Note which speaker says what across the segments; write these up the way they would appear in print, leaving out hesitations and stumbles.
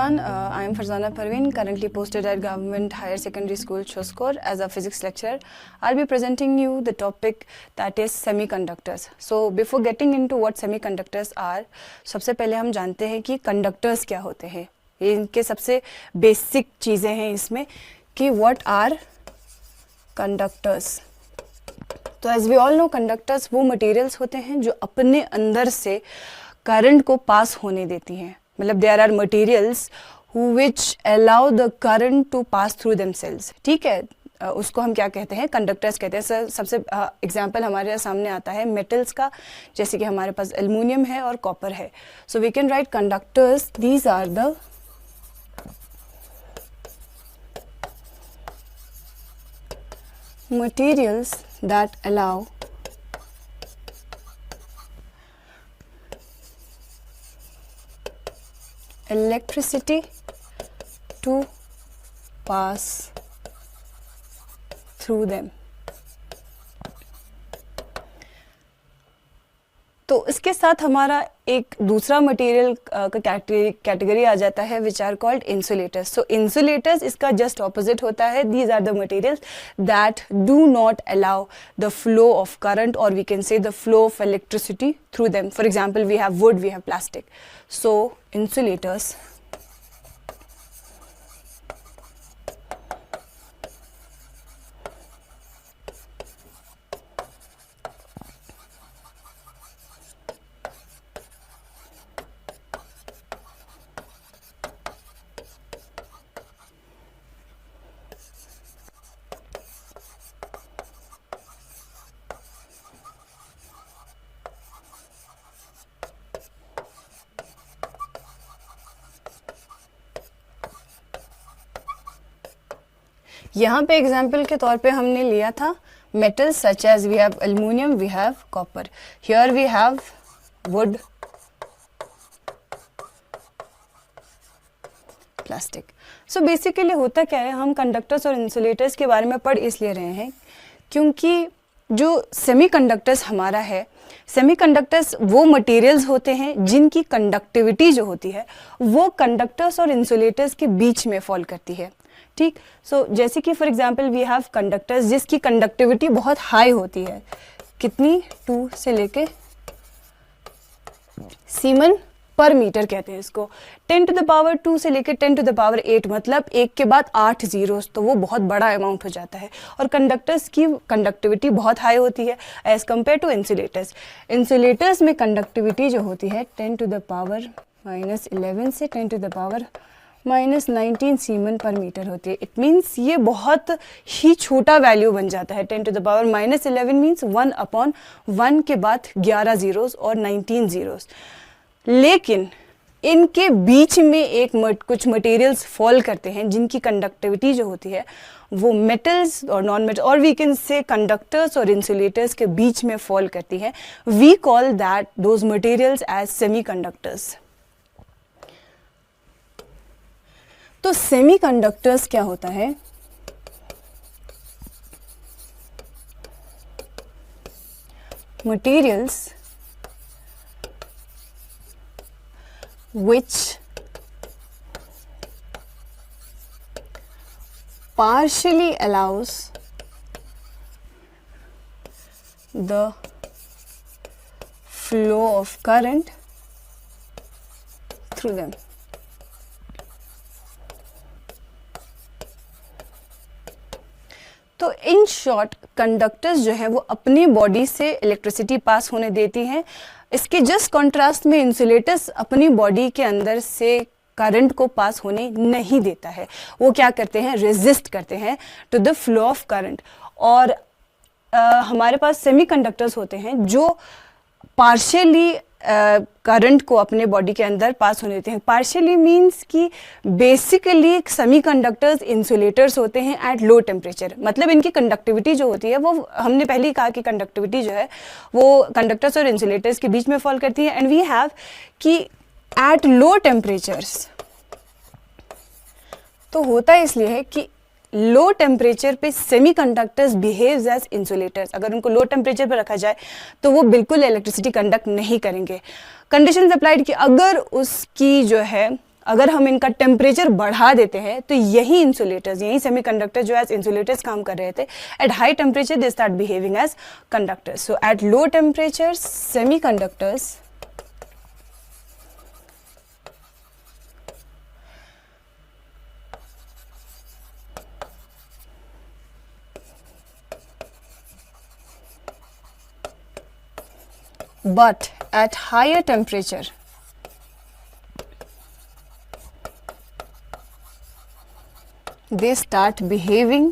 Speaker 1: everyone, I am Farzana Parveen, currently posted at Government Higher Secondary School, Choskor as a physics lecturer. I'll be presenting you the topic that is semiconductors. So before getting into what semiconductors are, सबसे पहले हम जानते हैं कि conductors क्या होते हैं. ये इनके सबसे basic चीज़ें हैं इसमें कि what are conductors. तो as we all know, conductors वो materials होते हैं जो अपने अंदर से करंट को पास होने देती हैं. मतलब there are materials which allow the current to pass through themselves. ठीक है, उसको हम क्या कहते हैं, कंडक्टर्स कहते हैं. सबसे एग्जांपल हमारे सामने आता है मेटल्स का, जैसे कि हमारे पास एल्युमिनियम है और कॉपर है. So we can write conductors, these are the materials that allow electricity to pass through them. तो इसके साथ हमारा एक दूसरा मटेरियल का कैटेगरी आ जाता है which are called insulators. So insulators इसका जस्ट ऑपोजिट होता है. These are the materials that do not allow the flow of current और we can say the flow of electricity through them. For example we have wood, we have plastic. So insulators यहाँ पे example के तौर पे हमने लिया था metals such as we have aluminium, we have copper. Here we have wood, plastic. So basically होता क्या है, हम कंडक्टर्स और इंसुलेटर्स के बारे में पढ़ इसलिए रहे हैं क्योंकि जो सेमीकंडक्टर्स हमारा है, सेमीकंडक्टर्स वो मटेरियल्स होते हैं जिनकी कंडक्टिविटी जो होती है वो कंडक्टर्स और इंसुलेटर्स के बीच में फॉल करती है. ठीक. सो जैसे कि for example we have conductors जिसकी कंडक्टिविटी बहुत हाई होती है. कितनी? 2 से लेके सीमन पर मीटर कहते हैं इसको. 10 to the power 2 से लेके 10 to the power 8, मतलब एक के बाद 8 जीरोस, तो वो बहुत बड़ा अमाउंट हो जाता है. और कंडक्टर्स की कंडक्टिविटी बहुत हाई होती है as compare to insulators. Insulators में कंडक्टिविटी जो होती है 10 to the power -11 से 10 to the power -19 सीमन पर मीटर होती है. इट मीन्स ये बहुत ही छोटा वैल्यू बन जाता है. 10 to the power -11 मीन्स 1/1 के बाद 11 जीरोस और 19 जीरोस. लेकिन इनके बीच में कुछ मटेरियल्स फॉल करते हैं जिनकी कंडक्टिविटी जो होती है वो मेटल्स और नॉन मेटल और वी कैन से कंडक्टर्स और इंसुलेटर्स के बीच में फॉल करती है. We call that those materials as semiconductors. तो सेमीकंडक्टर्स क्या होता है? Materials which partially allows the flow of current through them. तो इन शॉर्ट कंडक्टर्स जो है वो अपनी बॉडी से इलेक्ट्रिसिटी पास होने देती हैं. इसके जस्ट कॉन्ट्रास्ट में इंसुलेटर्स अपनी बॉडी के अंदर से करंट को पास होने नहीं देता है. वो क्या करते हैं, रेजिस्ट करते हैं to the flow of current. और हमारे पास सेमीकंडक्टर्स होते हैं जो पार्शियली करंट को अपने बॉडी के अंदर पास होने देते हैं. पार्शियली मीन्स कि बेसिकली सेमीकंडक्टर्स इंसुलेटर्स होते हैं एट लो टेम्परेचर. मतलब इनकी कंडक्टिविटी जो होती है वो हमने पहले ही कहा कि कंडक्टिविटी जो है वो कंडक्टर्स और इंसुलेटर्स के बीच में फॉल करती है. एंड वी हैव कि एट लो टेम्परेचर्स, तो होता इसलिए है कि लो टेम्परेचर पे सेमीकंडक्टर्स बिहेव्स एज इंसुलेटर्स. अगर उनको लो टेम्परेचर पर रखा जाए तो वो बिल्कुल इलेक्ट्रिसिटी कंडक्ट नहीं करेंगे. कंडीशंस अप्लाइड कि अगर उसकी जो है अगर हम इनका टेम्परेचर बढ़ा देते हैं तो यही इंसुलेटर्स, यही सेमीकंडक्टर जो एज इंसुलेटर्स काम कर रहे थे, at high temperature they start behaving as conductors. So at low temperature semiconductors but at higher temperature they start behaving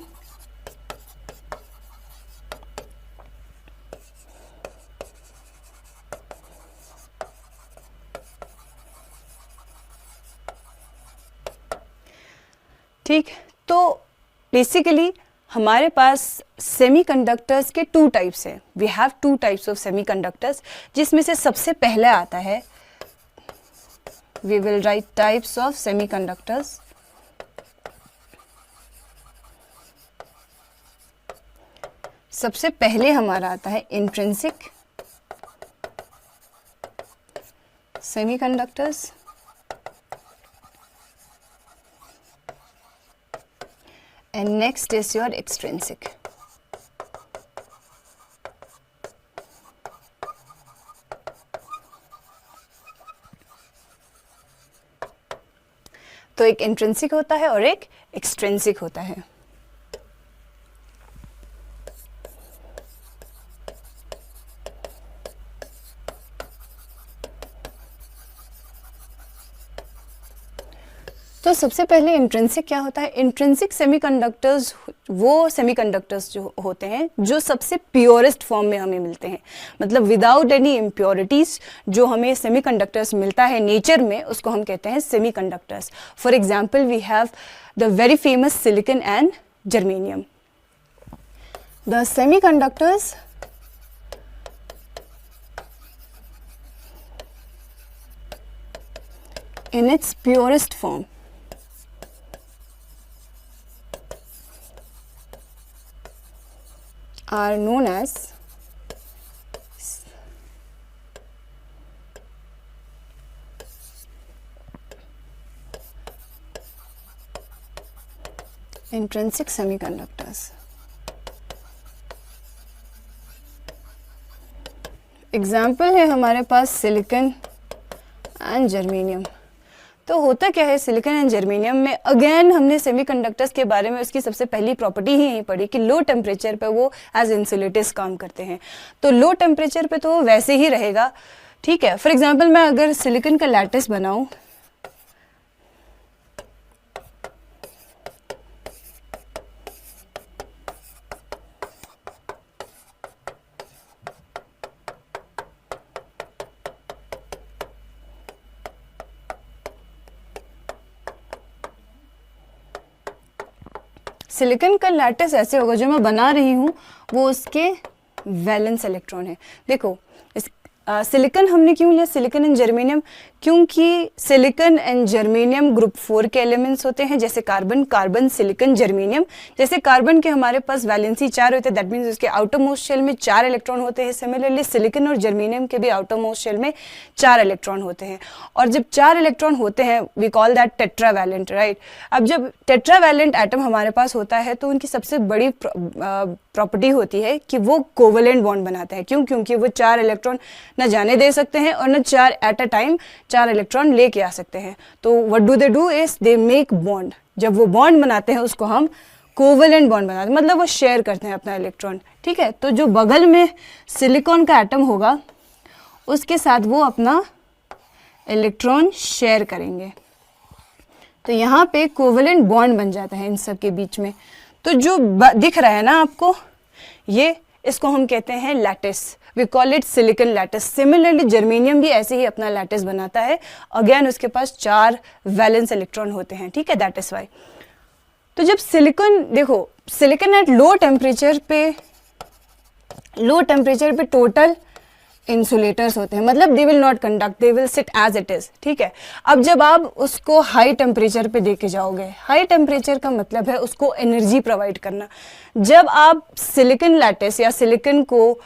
Speaker 1: ठीक. तो बेसिकली हमारे पास सेमीकंडक्टर्स के टू टाइप्स हैं. We have two types of semiconductors, जिसमें से सबसे पहले आता है, we will write types of semiconductors. सबसे पहले हमारा आता है intrinsic semiconductors, and next is your extrinsic. तो एक इंट्रिंसिक होता है और एक एक्सट्रिंसिक होता है. तो सबसे पहले इंट्रिंसिक क्या होता है? इंट्रिंसिक सेमीकंडक्टर्स वो सेमीकंडक्टर्स जो होते हैं जो सबसे प्योरेस्ट फॉर्म में हमें मिलते हैं, मतलब विदाउट एनी इम्प्योरिटीज जो हमें सेमीकंडक्टर्स मिलता है नेचर में, उसको हम कहते हैं semiconductors. For example we have the very famous silicon and germanium. The semiconductors in its purest form are known as intrinsic semiconductors. Example है हमारे पास सिलिकॉन एंड जर्मेनियम. तो होता क्या है सिलिकॉन एंड जर्मेनियम में? अगेन हमने सेमीकंडक्टर्स के बारे में उसकी सबसे पहली प्रॉपर्टी ही यही पढ़ी कि लो टेम्परेचर पे वो एज इंसुलेटर्स काम करते हैं. तो लो टेम्परेचर पे तो वो वैसे ही रहेगा, ठीक है. फॉर एग्जांपल मैं अगर सिलिकॉन का लैटिस बनाऊं, सिलिकॉन का लैटिस ऐसे होगा, जो मैं बना रही हूँ वो उसके वैलेंस इलेक्ट्रॉन है. देखो इस सिलिकॉन हमने क्यों लिया, सिलिकॉन एंड जर्मेनियम? क्योंकि सिलिकॉन एंड जर्मेनियम ग्रुप 4 के एलिमेंट्स होते हैं, जैसे कार्बन, कार्बन सिलिकॉन जर्मेनियम. जैसे कार्बन के हमारे पास वैलेंसी 4 होते हैं, दैट मीन्स उसके आउटर मोस्ट शेल में 4 इलेक्ट्रॉन होते हैं. सिमिलरली सिलिकॉन और जर्मेनियम के भी आउटर मोस्ट शेल में 4 इलेक्ट्रॉन होते हैं. और जब 4 इलेक्ट्रॉन होते हैं we call that tetravalent, right. अब जब टेट्रावैलेंट एटम हमारे पास होता है तो उनकी सबसे बड़ी प्रॉपर्टी होती है कि वो कोवलेंट बॉन्ड बनाते हैं. क्यों? क्योंकि वो 4 इलेक्ट्रॉन न जाने दे सकते हैं और न 4 एट अ टाइम 4 इलेक्ट्रॉन लेके आ सकते हैं. तो what do they do is they make bond. जब वो बॉन्ड बनाते हैं उसको हम कोवलेंट बॉन्ड बनाते हैं, मतलब वो शेयर करते हैं अपना इलेक्ट्रॉन, ठीक है. तो जो बगल में सिलिकॉन का एटम होगा उसके साथ वो अपना इलेक्ट्रॉन शेयर करेंगे. तो यहाँ पे कोवलेंट बॉन्ड बन जाता है इन सब के बीच में. तो जो दिख रहा है ना आपको, ये इसको हम कहते हैं lattice. We call it silicon lattice. Similarly germanium भी ऐसे ही अपना लैटिस बनाता है. अगेन उसके पास 4 वैलेंस इलेक्ट्रॉन होते हैं, ठीक है, दैट इज वाई. तो जब सिलिकॉन, देखो सिलिकॉन एट लो टेम्परेचर पे टोटल इंसुलेटर्स होते हैं, मतलब they will not conduct, they will sit as it is, ठीक है. अब जब आप उसको हाई टेम्परेचर पे देके जाओगे, हाई टेम्परेचर का मतलब है उसको एनर्जी प्रोवाइड करना. जब आप सिलिकॉन लैटिस या सिलिकॉन को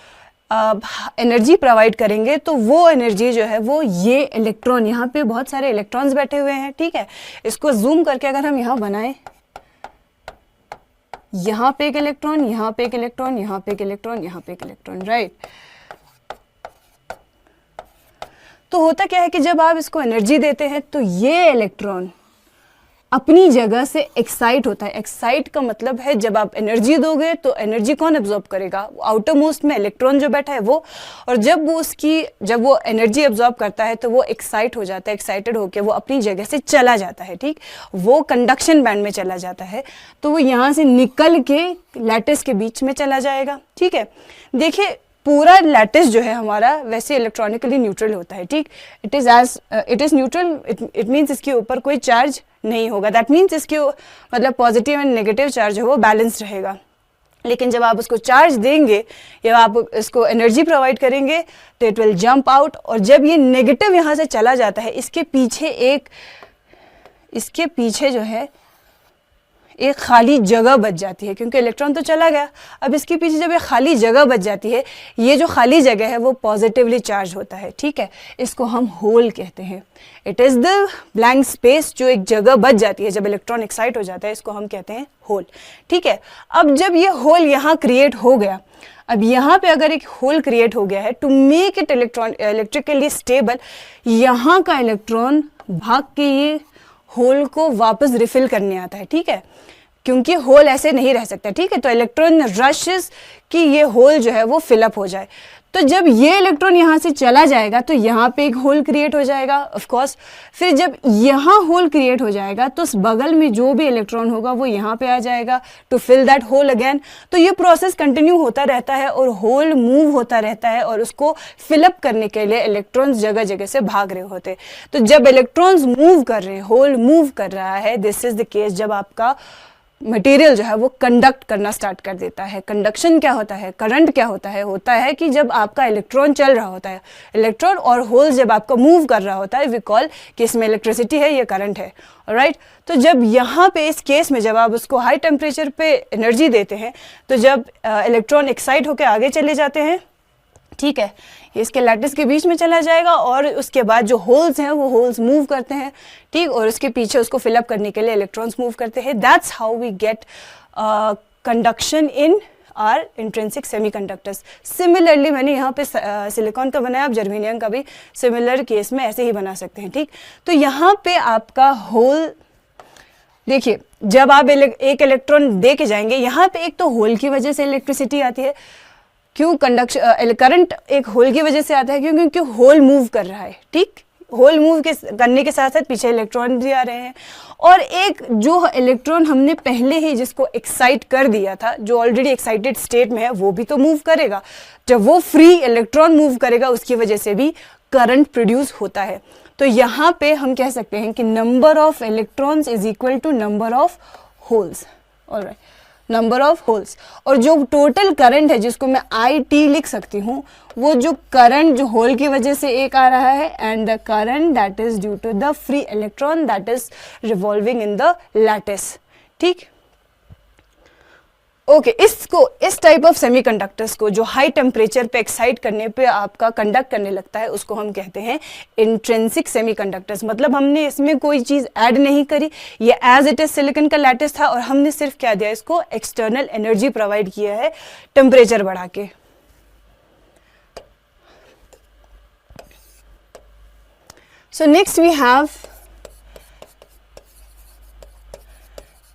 Speaker 1: एनर्जी प्रोवाइड करेंगे तो वो एनर्जी जो है वो ये इलेक्ट्रॉन, यहाँ पे बहुत सारे इलेक्ट्रॉन्स बैठे हुए हैं, ठीक है, इसको जूम करके अगर हम यहाँ बनाएं, यहाँ पे एक इलेक्ट्रॉन, यहाँ पे एक इलेक्ट्रॉन, यहाँ पे एक इलेक्ट्रॉन, यहाँ पे एक इलेक्ट्रॉन, राइट। तो होता क्या है कि जब आप इसको एनर्जी देते हैं तो ये इलेक्ट्रॉन अपनी जगह से एक्साइट होता है। एक्साइट का मतलब है जब आप एनर्जी दोगे तो एनर्जी कौन एब्जॉर्ब करेगा, आउटर मोस्ट में इलेक्ट्रॉन जो बैठा है वो, और जब वो एनर्जी एब्जॉर्ब करता है तो वो एक्साइट हो जाता है, एक्साइटेड होकर वो अपनी जगह से चला जाता है, ठीक, वो कंडक्शन बैंड में चला जाता है, तो वो यहाँ से निकल के लैटिस के बीच में चला जाएगा, ठीक है। देखिए पूरा लैटिस जो है हमारा वैसे इलेक्ट्रॉनिकली न्यूट्रल होता है, ठीक, it is neutral, it means इसके ऊपर कोई चार्ज नहीं होगा, दैट मीन्स इसके मतलब पॉजिटिव एंड नेगेटिव चार्ज है वो बैलेंस रहेगा। लेकिन जब आप उसको चार्ज देंगे या आप इसको एनर्जी प्रोवाइड करेंगे तो इट विल जंप आउट, और जब ये नेगेटिव यहाँ से चला जाता है इसके पीछे जो है एक खाली जगह बच जाती है, क्योंकि इलेक्ट्रॉन तो चला गया, अब इसके पीछे जब एक खाली जगह बच जाती है, ये जो खाली जगह है वो पॉजिटिवली चार्ज होता है, ठीक है, इसको हम होल कहते हैं। It is the blank space, जो एक जगह बच जाती है जब इलेक्ट्रॉन एक्साइट हो जाता है, इसको हम कहते हैं होल, ठीक है। अब जब ये होल यहाँ क्रिएट हो गया, अब यहाँ पे अगर एक होल क्रिएट हो गया है, to make it electrically stable, यहाँ का इलेक्ट्रॉन भाग के ये होल को वापस रिफिल करने आता है, ठीक है, क्योंकि होल ऐसे नहीं रह सकता, ठीक है, तो इलेक्ट्रॉन रशेस कि ये होल जो है वो फिलअप हो जाए। तो जब ये इलेक्ट्रॉन यहाँ से चला जाएगा तो यहाँ पे एक होल क्रिएट हो जाएगा ऑफ कोर्स, फिर जब यहाँ होल क्रिएट हो जाएगा तो उस बगल में जो भी इलेक्ट्रॉन होगा वो यहाँ पे आ जाएगा to fill that hole again. तो ये प्रोसेस कंटिन्यू होता रहता है और होल मूव होता रहता है, और उसको फिलअप करने के लिए इलेक्ट्रॉन्स जगह जगह से भाग रहे होते। तो जब इलेक्ट्रॉन्स मूव कर रहे हैं, होल मूव कर रहा है, दिस इज द केस जब आपका मटेरियल जो है वो कंडक्ट करना स्टार्ट कर देता है। कंडक्शन क्या होता है, करंट क्या होता है कि जब आपका इलेक्ट्रॉन चल रहा होता है, इलेक्ट्रॉन और होल जब आपका मूव कर रहा होता है, वी कॉल कि इसमें इलेक्ट्रिसिटी है, ये करंट है, ऑलराइट। तो जब यहाँ पे इस केस में जब आप उसको हाई टेम्परेचर पे एनर्जी देते हैं तो जब इलेक्ट्रॉन एक्साइट होकर आगे चले जाते हैं, ठीक है, इसके लैटिस के बीच में चला जाएगा, और उसके बाद जो होल्स हैं वो होल्स मूव करते हैं, ठीक, और उसके पीछे उसको फिलअप करने के लिए इलेक्ट्रॉन्स मूव करते हैं। That's how we get conduction in our intrinsic semiconductors. Similarly मैंने यहाँ पे सिलिकॉन का बनाया, आप जर्मेनियम का भी सिमिलर केस में ऐसे ही बना सकते हैं, ठीक। तो यहाँ पे आपका होल देखिए, जब आप एक इलेक्ट्रॉन दे के जाएंगे, यहाँ पे एक तो होल की वजह से इलेक्ट्रिसिटी आती है, क्यों, कंडक्शन करंट एक होल की वजह से आता है, क्योंकि होल मूव कर रहा है, ठीक, होल मूव करने के साथ साथ पीछे इलेक्ट्रॉन भी आ रहे हैं, और एक जो इलेक्ट्रॉन हमने पहले ही जिसको एक्साइट कर दिया था, जो ऑलरेडी एक्साइटेड स्टेट में है, वो भी तो मूव करेगा। जब वो फ्री इलेक्ट्रॉन मूव करेगा उसकी वजह से भी करंट प्रोड्यूस होता है। तो यहाँ पे हम कह सकते हैं कि number of electrons is equal to number of holes, alright, number of holes. और जो टोटल करंट है जिसको मैं IT लिख सकती हूँ, वो जो करंट जो होल की वजह से एक आ रहा है, and the current that is due to the free electron that is revolving in the lattice, ठीक, ओके। इस टाइप ऑफ सेमीकंडक्टर्स को जो हाई टेम्परेचर पे एक्साइट करने पे आपका कंडक्ट करने लगता है, उसको हम कहते हैं इंट्रिंसिक सेमीकंडक्टर्स। मतलब हमने इसमें कोई चीज ऐड नहीं करी, ये एज इट इज सिलिकॉन का लैटिस था, और हमने सिर्फ क्या दिया, इसको एक्सटर्नल एनर्जी प्रोवाइड किया है टेम्परेचर बढ़ा के। So next we have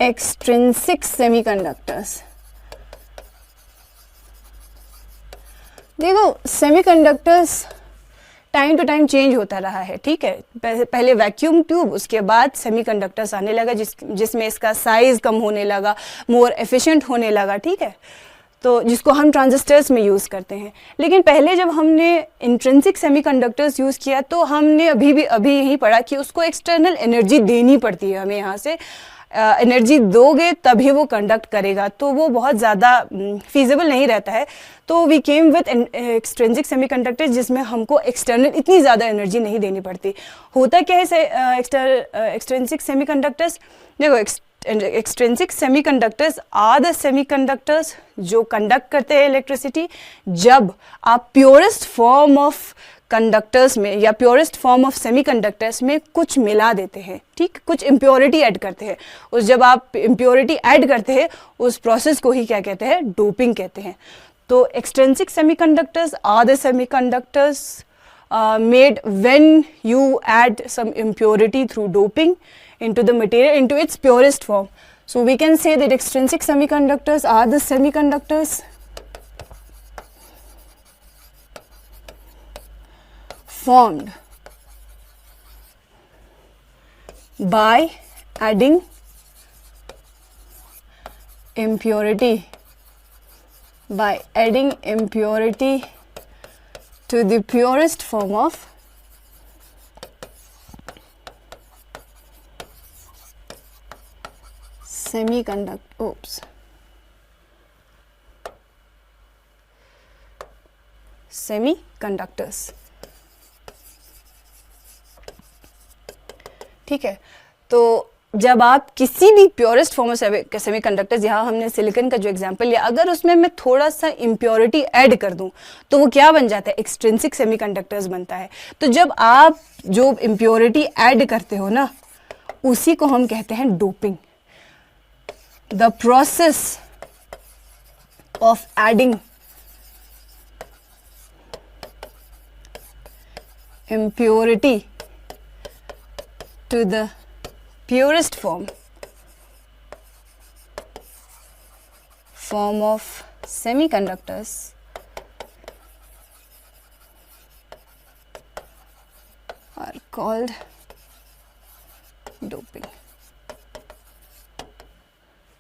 Speaker 1: extrinsic semiconductors. देखो, semiconductors time to time change होता रहा है, ठीक है। पहले वैक्यूम ट्यूब, उसके बाद सेमीकंडक्टर्स आने लगा जिसमें इसका साइज कम होने लगा, मोर एफिशिएंट होने लगा, ठीक है, तो जिसको हम ट्रांजिस्टर्स में यूज़ करते हैं। लेकिन पहले जब हमने इंट्रिंसिक सेमीकंडक्टर्स यूज़ किया तो हमने अभी यही पढ़ा कि उसको एक्सटर्नल एनर्जी देनी पड़ती है हमें, यहाँ से एनर्जी दोगे तभी वो कंडक्ट करेगा, तो वो बहुत ज़्यादा फीजिबल नहीं रहता है। तो we came with extrinsic semiconductors जिसमें हमको एक्सटर्नल इतनी ज़्यादा एनर्जी नहीं देनी पड़ती। होता क्या है एक्सट्रिंसिक सेमीकंडक्टर्स, देखो extrinsic semiconductors are the semiconductors जो कंडक्ट करते हैं इलेक्ट्रिसिटी जब आप प्योरेस्ट फॉर्म ऑफ कंडक्टर्स में या प्योरेस्ट फॉर्म ऑफ सेमीकंडक्टर्स में कुछ मिला देते हैं, ठीक, कुछ इम्प्योरिटी ऐड करते हैं। उस जब आप इम्प्योरिटी ऐड करते हैं उस प्रोसेस को ही क्या कहते हैं, डोपिंग कहते हैं। तो extrinsic semiconductors are the semiconductors made when you add some impurity through doping into the material into its purest form. So we can say that extrinsic semiconductors are the semiconductors formed by adding impurity to the purest form of semiconductors। ठीक है, तो जब आप किसी भी purest form of semiconductors, यहाँ हमने silicon का जो एग्जांपल लिया, अगर उसमें मैं थोड़ा सा इम्प्योरिटी ऐड कर दूं तो वो क्या बन जाता है, एक्सट्रिंसिक सेमीकंडक्टर्स बनता है। तो जब आप जो इम्प्योरिटी ऐड करते हो ना उसी को हम कहते हैं doping. The process of adding impurity to the purest form of semiconductors are called doping।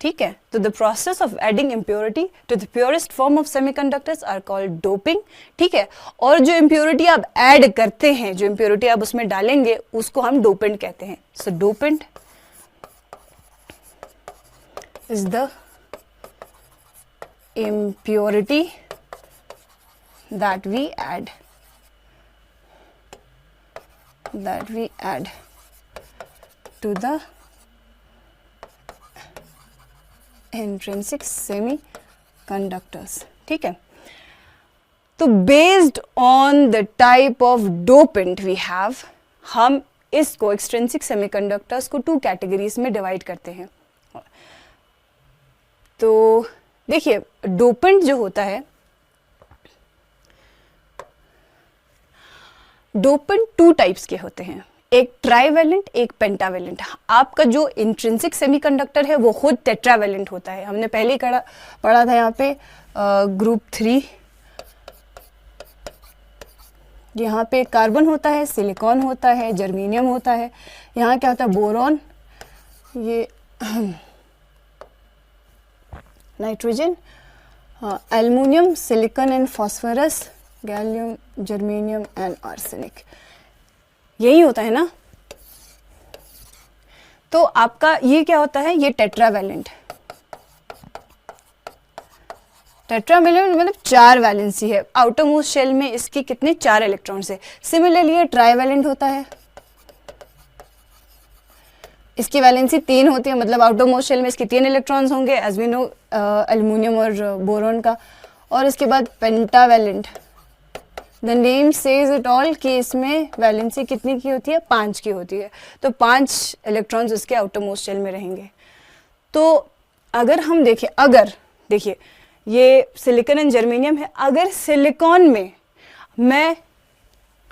Speaker 1: ठीक है, तो the process of adding impurity to the purest form of semiconductors are called doping. ठीक है, और जो इम्प्योरिटी आप ऐड करते हैं, जो इम्प्योरिटी आप उसमें डालेंगे उसको हम डोपेंट कहते हैं। So dopant is the impurity that we add to the intrinsic semiconductors। ठीक है, तो based on the type of dopant we have, हम इसको एक्सट्रिंसिक सेमीकंडक्टर्स को 2 कैटेगरीज में डिवाइड करते हैं। तो देखिए, डोपेंट जो होता है, डोपेंट 2 टाइप्स के होते हैं, एक ट्राइवेलेंट, एक पेंटावेलेंट। आपका जो इंट्रिंसिक सेमीकंडक्टर है वो खुद टेट्रावेलेंट होता है। हमने पहले पढ़ा था यहाँ पे ग्रुप 3, यहाँ पे कार्बन होता है, सिलिकॉन होता है, जर्मेनियम होता है, यहाँ क्या होता है, बोरॉन, ये nitrogen, aluminium, silicon and phosphorus, gallium, germanium and arsenic, यही होता है ना। तो आपका ये क्या होता है, ये टेट्रावेलेंट। टेट्रावेलेंट मतलब 4 वैलेंसी है। आउटर मोस्ट शेल में इसके कितने, 4 इलेक्ट्रॉन्स है। सिमिलरली ये ट्राइवेलेंट होता है, इसकी वैलेंसी 3 होती है, मतलब आउटर मोस्ट शेल में इसके 3 इलेक्ट्रॉन्स होंगे, एज वी नो एल्युमिनियम और बोरॉन का। और इसके बाद pentavalent, the name says it all कि इसमें वैलेंसी कितनी की होती है, 5 की होती है। तो 5 इलेक्ट्रॉन्स इसके आउटर मोस्ट शेल में रहेंगे। तो अगर हम देखें, अगर देखिए ये सिलिकॉन एंड जर्मेनियम है, अगर सिलिकॉन में मैं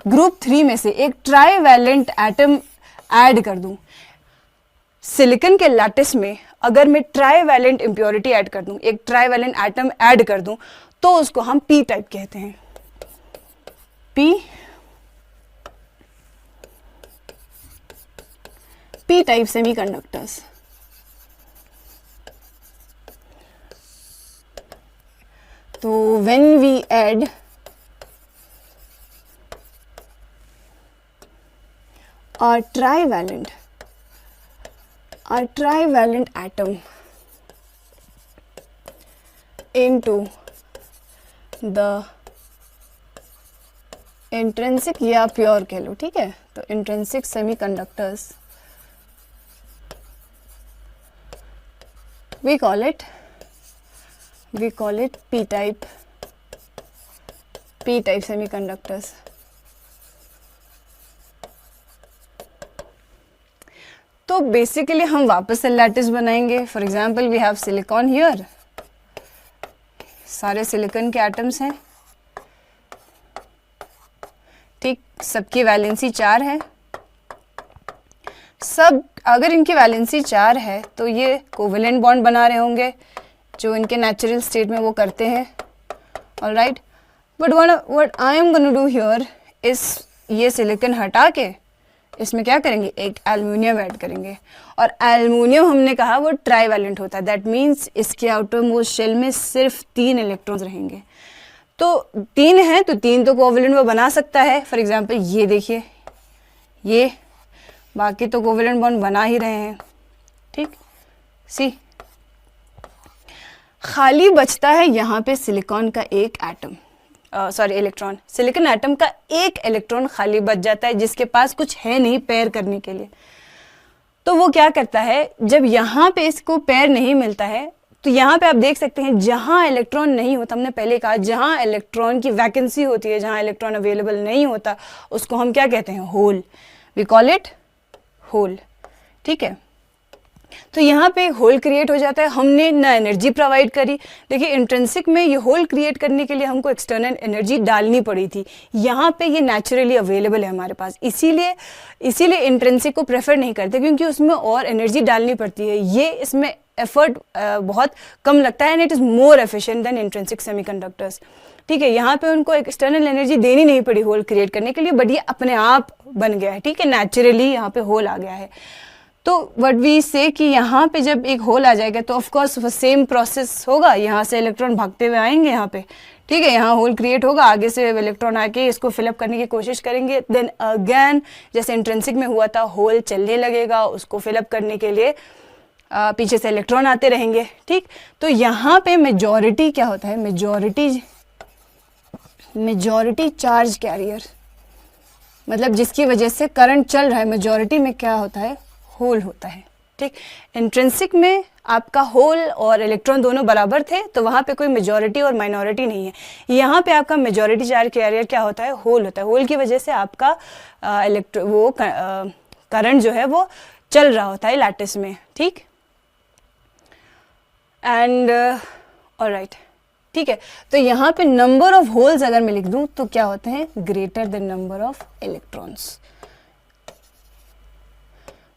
Speaker 1: ग्रुप 3 में से एक ट्राइवेलेंट एटम ऐड कर दूं, सिलिकॉन के लैटिस में अगर मैं ट्राइवेलेंट इम्प्योरिटी ऐड कर दूं, एक ट्राइवेलेंट एटम ऐड कर दूं, तो उसको हम पी टाइप कहते हैं। P type semiconductors. तो when we add a trivalent atom into the intrinsic या प्योर कह लो, ठीक है, तो intrinsic semiconductors we call it p type semiconductors. तो बेसिकली हम वापस से लैटिस बनाएंगे. For example we have silicon here, सारे सिलिकॉन के एटम्स हैं, ठीक, सबकी वैलेंसी 4 है. सब अगर इनकी वैलेंसी 4 है तो ये कोवेलेंट बॉन्ड बना रहे होंगे जो इनके नेचुरल स्टेट में वो करते हैं. Alright, but what I am gonna do here इस ये सिलिकॉन हटा के इसमें क्या करेंगे, एक एल्युमिनियम ऐड करेंगे. और एल्युमिनियम हमने कहा वो ट्राईवैलेंट होता है. दैट मीन्स इसके आउटर मोस्ट शेल में सिर्फ 3 इलेक्ट्रॉन्स रहेंगे. तो 3 है तो 3 तो कोवेलेंट वो बना सकता है. फॉर एग्जांपल ये देखिए, ये बाकी तो कोवेलेंट बॉन्ड बना ही रहे हैं. ठीक, सी खाली बचता है यहाँ पे सिलिकॉन का एक एटम, इलेक्ट्रॉन. सिलिकॉन एटम का एक इलेक्ट्रॉन खाली बच जाता है जिसके पास कुछ है नहीं पेयर करने के लिए. तो वो क्या करता है, जब यहाँ पे इसको पेयर नहीं मिलता है तो यहाँ पे आप देख सकते हैं जहाँ इलेक्ट्रॉन नहीं होता, हमने पहले कहा जहाँ इलेक्ट्रॉन की वैकेंसी होती है, जहाँ इलेक्ट्रॉन अवेलेबल नहीं होता उसको हम क्या कहते हैं, hole. We call it hole. ठीक है, तो यहाँ पे होल क्रिएट हो जाता है. हमने ना एनर्जी प्रोवाइड करी. देखिए इंट्रिंसिक में ये होल क्रिएट करने के लिए हमको एक्सटर्नल एनर्जी डालनी पड़ी थी. यहाँ पे ये नेचुरली अवेलेबल है हमारे पास. इसीलिए इंट्रिंसिक को प्रेफर नहीं करते क्योंकि उसमें और एनर्जी डालनी पड़ती है. ये इसमें एफर्ट बहुत कम लगता है and it is more efficient then intrinsic semiconductors. ठीक है, यहाँ पे उनको एक्सटर्नल एनर्जी देनी नहीं पड़ी होल क्रिएट करने के लिए, बट ये अपने आप बन गया है. ठीक है, नेचुरली यहाँ पे होल आ गया है. तो व्हाट वी से कि यहाँ पे जब एक होल आ जाएगा तो ऑफ कोर्स सेम प्रोसेस होगा. यहाँ से इलेक्ट्रॉन भागते हुए आएंगे यहाँ पे. ठीक है, यहाँ होल क्रिएट होगा, आगे से इलेक्ट्रॉन आके इसको फिलअप करने की कोशिश करेंगे. देन अगेन जैसे इंट्रिंसिक में हुआ था, होल चलने लगेगा, उसको फिलअप करने के लिए पीछे से इलेक्ट्रॉन आते रहेंगे. ठीक, तो यहाँ पे मेजॉरिटी क्या होता है, मेजॉरिटी चार्ज कैरियर, मतलब जिसकी वजह से करंट चल रहा है, मेजॉरिटी में क्या होता है, होल होता है. ठीक, इंट्रिंसिक में आपका होल और इलेक्ट्रॉन दोनों बराबर थे तो वहाँ पे कोई मेजॉरिटी और माइनॉरिटी नहीं है. यहाँ पे आपका मेजॉरिटी चार्ज कैरियर क्या होता है, होल होता है. होल की वजह से आपका करंट जो है वो चल रहा होता है लैटिस में. ठीक, एंड ऑलराइट. ठीक है, तो यहाँ पे नंबर ऑफ होल्स अगर मैं लिख दूँ तो क्या होते हैं, greater than number of electrons.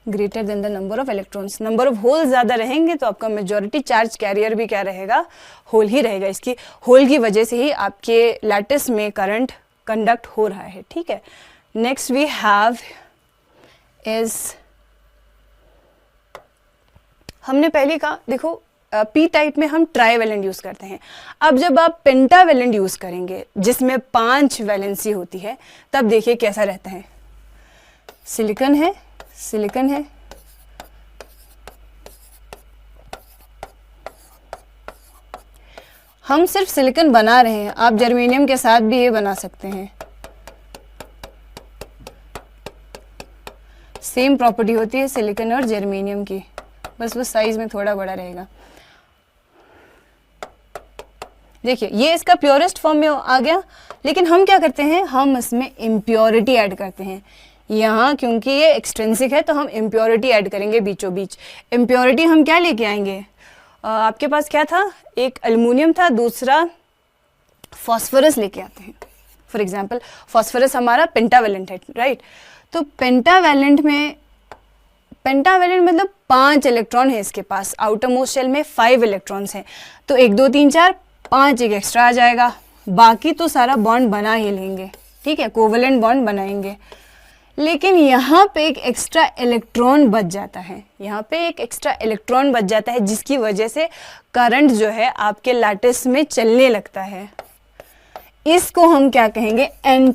Speaker 1: Greater than the number of electrons. Number of hole ज़्यादा रहेंगे तो आपका मेजॉरिटी चार्ज कैरियर भी क्या रहेगा, होल ही रहेगा. इसकी होल की वजह से ही आपके लैटिस में करंट कंडक्ट हो रहा है. ठीक है, नेक्स्ट वी हैव इज, हमने पहले कहा देखो पी टाइप में हम ट्राईवैलेंट यूज़ करते हैं. अब जब आप पेंटावैलेंट यूज़ करेंगे जिसमें 5 वैलेंसी होती है तब देखिए कैसा रहता है. सिलिकॉन है, हम सिर्फ सिलिकॉन बना रहे हैं, आप जर्मेनियम के साथ भी ये बना सकते हैं. सेम प्रॉपर्टी होती है सिलिकॉन और जर्मेनियम की, बस वो साइज में थोड़ा बड़ा रहेगा. देखिए ये इसका प्योरेस्ट फॉर्म में आ गया, लेकिन हम क्या करते हैं, हम इसमें इम्प्योरिटी ऐड करते हैं. यहाँ क्योंकि ये एक्सट्रिंसिक है तो हम इम्प्योरिटी ऐड करेंगे बीचों बीच. इम्प्योरिटी हम क्या लेके आएंगे, आपके पास क्या था, एक एल्युमिनियम था, दूसरा फॉस्फोरस लेके आते हैं. फॉर एग्जांपल फॉस्फोरस हमारा पेंटावैलेंट है, राइट. तो पेंटावैलेंट मतलब 5 इलेक्ट्रॉन है इसके पास. आउटर मोस्ट शेल में 5 इलेक्ट्रॉन्स हैं, तो 1 2 3 4 5 एक एक्स्ट्रा आ जाएगा. बाकी तो सारा बॉन्ड बना ही लेंगे. ठीक है, कोवेलेंट बॉन्ड बनाएंगे. लेकिन यहाँ पे एक एक्स्ट्रा इलेक्ट्रॉन बच जाता है, जिसकी वजह से करंट जो है आपके लैटिस में चलने लगता है. इसको हम क्या कहेंगे, एन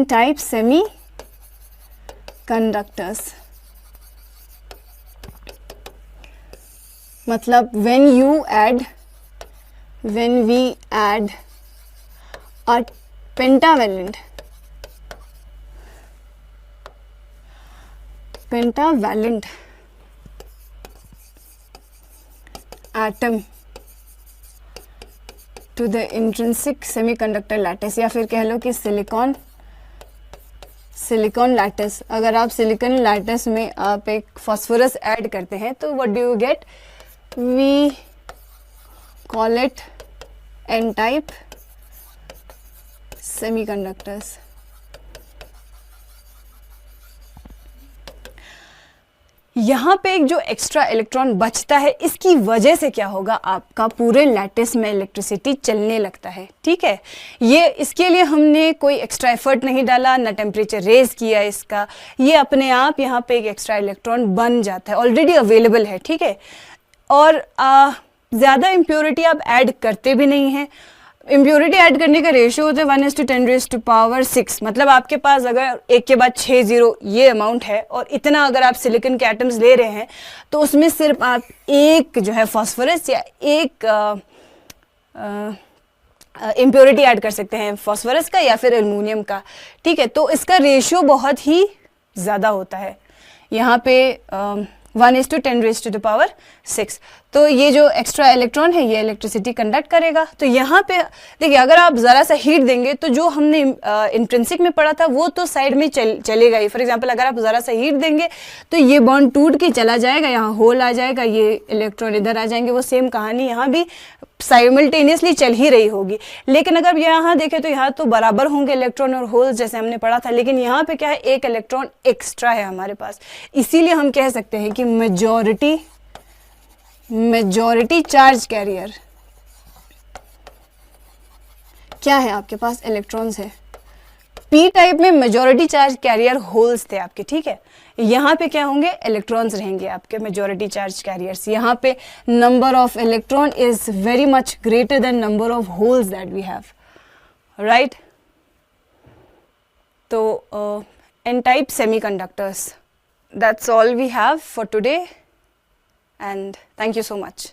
Speaker 1: टाइप सेमी कंडक्टर्स. मतलब when we add a pentavalent atom to the intrinsic semiconductor lattice, या फिर कह लो कि सिलिकॉन लैटिस। अगर आप सिलिकॉन लैटिस में आप एक फास्फोरस ऐड करते हैं तो what do you get? We call it N type semiconductors. यहाँ पे एक जो एक्स्ट्रा इलेक्ट्रॉन बचता है, इसकी वजह से क्या होगा, आपका पूरे लैटिस में इलेक्ट्रिसिटी चलने लगता है। ठीक है, ये इसके लिए हमने कोई एक्स्ट्रा एफर्ट नहीं डाला, ना टेम्परेचर रेज किया इसका, ये अपने आप यहाँ पे एक एक्स्ट्रा इलेक्ट्रॉन बन जाता है, ऑलरेडी अवेलेबल है। ठीक है, और ज़्यादा इम्प्योरिटी आप ऐड करते भी नहीं हैं। इम्प्योरिटी ऐड करने का रेशियो होता है 1:10⁻⁶। मतलब आपके पास अगर एक के बाद 6 जीरो ये अमाउंट है, और इतना अगर आप सिलिकॉन के एटम्स ले रहे हैं, तो उसमें सिर्फ आप एक जो है फास्फोरस या एक इम्प्योरिटी ऐड कर सकते हैं, फास्फोरस का या फिर एल्युमिनियम का। ठीक है, तो इसका रेशियो बहुत ही ज़्यादा होता है, यहाँ पे 1:10⁻⁶। तो ये जो एक्स्ट्रा इलेक्ट्रॉन है ये इलेक्ट्रिसिटी कंडक्ट करेगा। तो यहाँ पे देखिए, अगर आप ज़रा सा हीट देंगे तो जो हमने इंट्रिंसिक में पढ़ा था वो तो साइड में चलेगा ही। फॉर एग्जांपल, अगर आप ज़रा सा हीट देंगे तो ये बॉन्ड टूट के चला जाएगा, यहाँ होल आ जाएगा, ये इलेक्ट्रॉन इधर आ जाएंगे। वो सेम कहानी यहाँ भी साइमल्टेनियसली चल ही रही होगी। लेकिन अगर यहाँ देखें तो यहाँ तो बराबर होंगे इलेक्ट्रॉन और होल्स, जैसे हमने पढ़ा था, लेकिन यहाँ पे क्या है, एक इलेक्ट्रॉन एक्स्ट्रा है हमारे पास। इसीलिए हम कह सकते हैं कि मेजॉरिटी चार्ज कैरियर क्या है, आपके पास इलेक्ट्रॉन्स है। पी टाइप में मेजॉरिटी चार्ज कैरियर होल्स थे आपके। ठीक है, यहाँ पे क्या होंगे, इलेक्ट्रॉन्स रहेंगे आपके मेजॉरिटी चार्ज कैरियर्स। यहाँ पे number of electron is very much greater than number of holes that we have, right. तो N type semiconductors, that's all we have for today, and thank you so much.